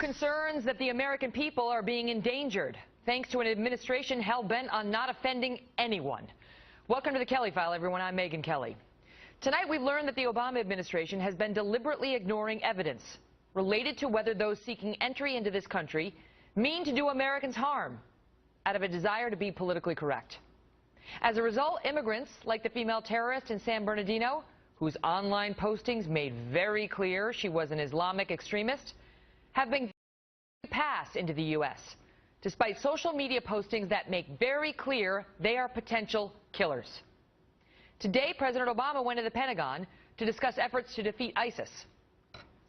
concerns that the American people are being endangered, thanks to an administration hell-bent on not offending anyone. Welcome to the Kelly File, everyone. I'm Megyn Kelly. Tonight, we learned that the Obama administration has been deliberately ignoring evidence related to whether those seeking entry into this country mean to do Americans harm out of a desire to be politically correct. As a result, immigrants like the female terrorist in San Bernardino, whose online postings made very clear she was an Islamic extremist, have been passed into the U.S., despite social media postings that make very clear they are potential killers. Today, President Obama went to the Pentagon to discuss efforts to defeat ISIS.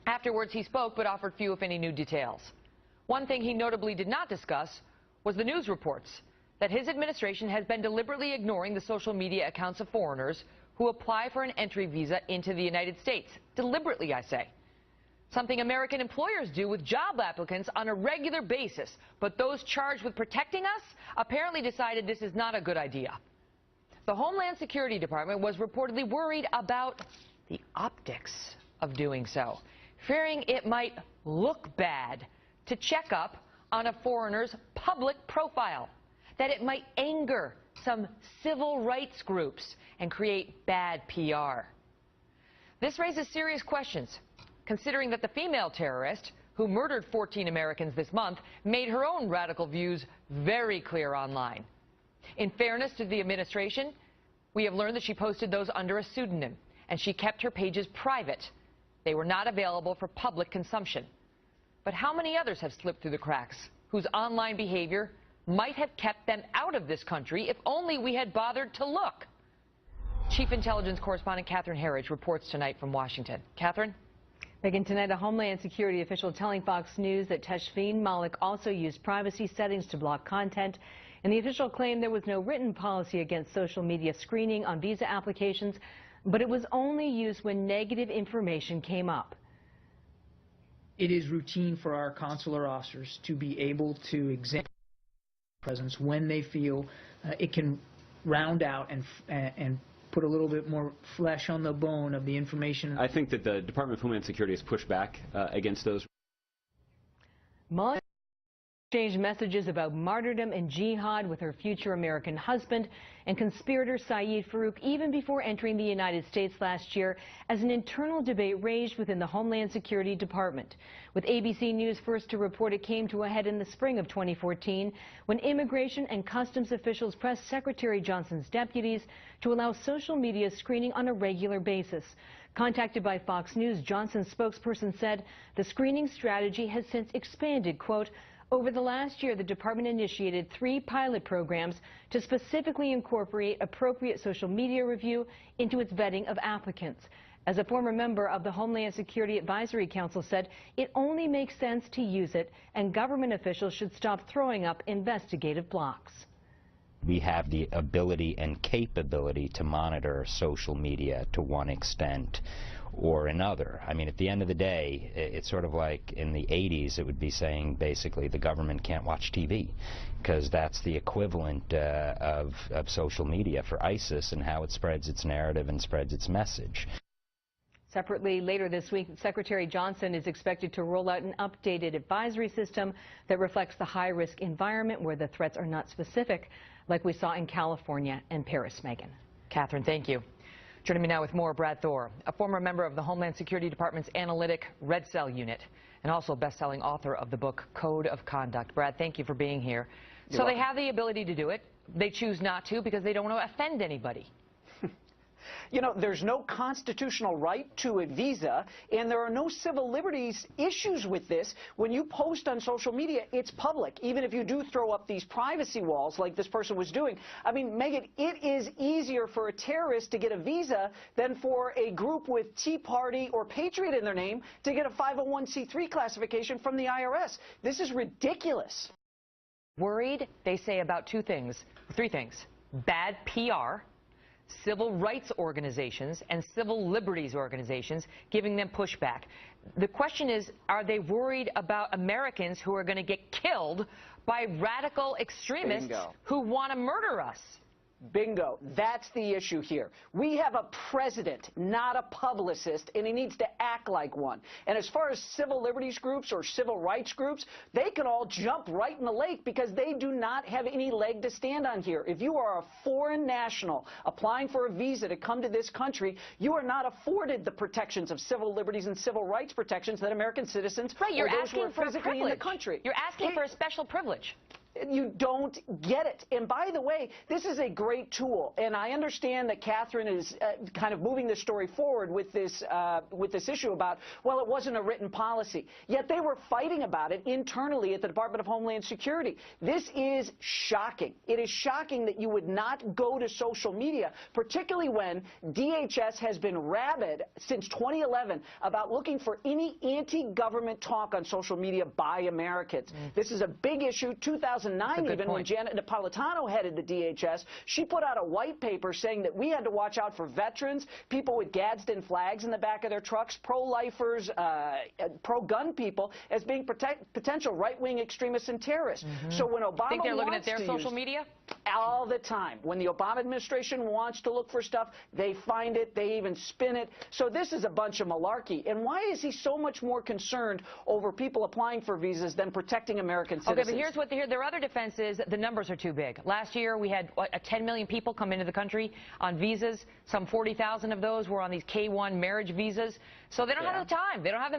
Afterwards, he spoke but offered few, if any, new details. One thing he notably did not discuss was the news reports that his administration has been deliberately ignoring the social media accounts of foreigners who apply for an entry visa into the United States. Deliberately, I say. Something American employers do with job applicants on a regular basis, but those charged with protecting us apparently decided this is not a good idea. The Homeland Security Department was reportedly worried about the optics of doing so, fearing it might look bad to check up on a foreigner's public profile, that it might anger some civil rights groups and create bad PR. This raises serious questions, considering that the female terrorist who murdered 14 Americans this month made her own radical views very clear online. In fairness to the administration, we have learned that she posted those under a pseudonym, and she kept her pages private. They were not available for public consumption. But how many others have slipped through the cracks, whose online behavior might have kept them out of this country if only we had bothered to look? Chief Intelligence Correspondent Catherine Herridge reports tonight from Washington. Catherine? Megyn, tonight a Homeland Security official telling Fox News that Tashfeen Malik also used privacy settings to block content, and the official claimed there was no written policy against social media screening on visa applications, but it was only used when negative information came up. It is routine for our consular officers to be able to examine presence when they feel it can round out and put a little bit more flesh on the bone of the information. I think that the Department of Homeland Security has pushed back against those. Malik exchanged messages about martyrdom and jihad with her future American husband and conspirator Saeed Farouk even before entering the United States last year, as an internal debate raged within the Homeland Security Department. With ABC News first to report, it came to a head in the spring of 2014 when Immigration and Customs officials pressed Secretary Johnson's deputies to allow social media screening on a regular basis. Contacted by Fox News, Johnson's spokesperson said the screening strategy has since expanded, quote, over the last year, the department initiated 3 pilot programs to specifically incorporate appropriate social media review into its vetting of applicants. As a former member of the Homeland Security Advisory Council said, it only makes sense to use it, and government officials should stop throwing up investigative blocks. We have the ability and capability to monitor social media to one extent or another. I mean, at the end of the day, it's sort of like in the 80s, it would be saying basically the government can't watch TV, because that's the equivalent of social media for ISIS and how it spreads its narrative and spreads its message. Separately, later this week, Secretary Johnson is expected to roll out an updated advisory system that reflects the high-risk environment where the threats are not specific, like we saw in California and Paris. Megyn. Catherine, thank you. Joining me now with more, Brad Thor, a former member of the Homeland Security Department's Analytic Red Cell Unit and also best-selling author of the book Code of Conduct. Brad, thank you for being here. So they have the ability to do it. They choose not to because they don't want to offend anybody. You know, there's no constitutional right to a visa, and there are no civil liberties issues with this. When you post on social media, it's public, even if you do throw up these privacy walls like this person was doing. I mean, Megyn, it is easier for a terrorist to get a visa than for a group with Tea Party or Patriot in their name to get a 501c3 classification from the IRS. This is ridiculous. Worried, they say, about 3 things. Bad PR, civil rights organizations, and civil liberties organizations giving them pushback. The question is, are they worried about Americans who are going to get killed by radical extremists who want to murder us? Bingo. That's the issue here. We have a president, not a publicist, and he needs to act like one. And as far as civil liberties groups or civil rights groups, they can all jump right in the lake because they do not have any leg to stand on here. If you are a foreign national applying for a visa to come to this country, you are not afforded the protections of civil liberties and civil rights protections that American citizens You're or those who asking are for a physically in the privilege. country. You're asking for a special privilege. You don't get it. And by the way, this is a great tool. And I understand that Catherine is kind of moving this story forward with this issue about, well, it wasn't a written policy. Yet they were fighting about it internally at the Department of Homeland Security. This is shocking. It is shocking that you would not go to social media, particularly when DHS has been rabid since 2011 about looking for any anti-government talk on social media by Americans. This is a big issue. 2009, even when Janet Napolitano headed the DHS, she put out a white paper saying that we had to watch out for veterans, people with Gadsden flags in the back of their trucks, pro-lifers, pro-gun people as being potential right-wing extremists and terrorists. So when Obama Think they're looking at wants their to social use, media? all the time. When the Obama administration wants to look for stuff, they find it, they even spin it. So this is a bunch of malarkey. And why is he so much more concerned over people applying for visas than protecting American citizens? Okay, but here's what their other defense is: the numbers are too big. Last year we had 10 million people come into the country on visas. Some 40,000 of those were on these K-1 marriage visas. So they don't have the time. They don't have the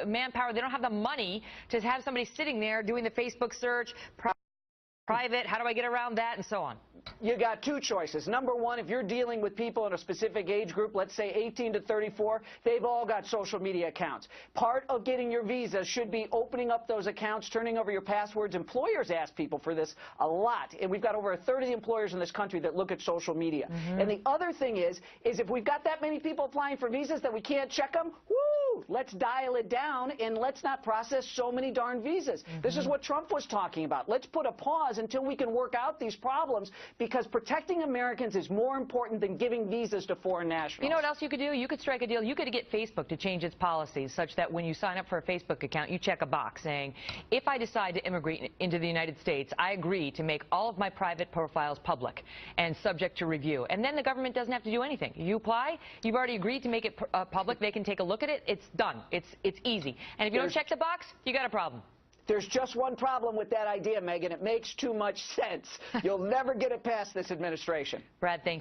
manpower. They don't have the money to have somebody sitting there doing the Facebook search. Private, how do I get around that, and so on. You got two choices. Number one, if you're dealing with people in a specific age group, let's say 18 to 34, they've all got social media accounts. Part of getting your visa should be opening up those accounts, turning over your passwords. Employers ask people for this a lot, and we've got over a third of the employers in this country that look at social media. And the other thing is if we've got that many people applying for visas that we can't check them, woo, let's dial it down and let's not process so many darn visas. This is what Trump was talking about. Let's put a pause until we can work out these problems, because protecting Americans is more important than giving visas to foreign nationals. You know what else you could do? You could strike a deal. You could get Facebook to change its policies such that when you sign up for a Facebook account, you check a box saying, if I decide to immigrate into the United States, I agree to make all of my private profiles public and subject to review. And then the government doesn't have to do anything. You apply, you've already agreed to make it public, they can take a look at it, it's done. It's easy. And if you don't check the box, you got a problem. There's just one problem with that idea, Megyn. It makes too much sense. You'll never get it past this administration. Brad, thank you.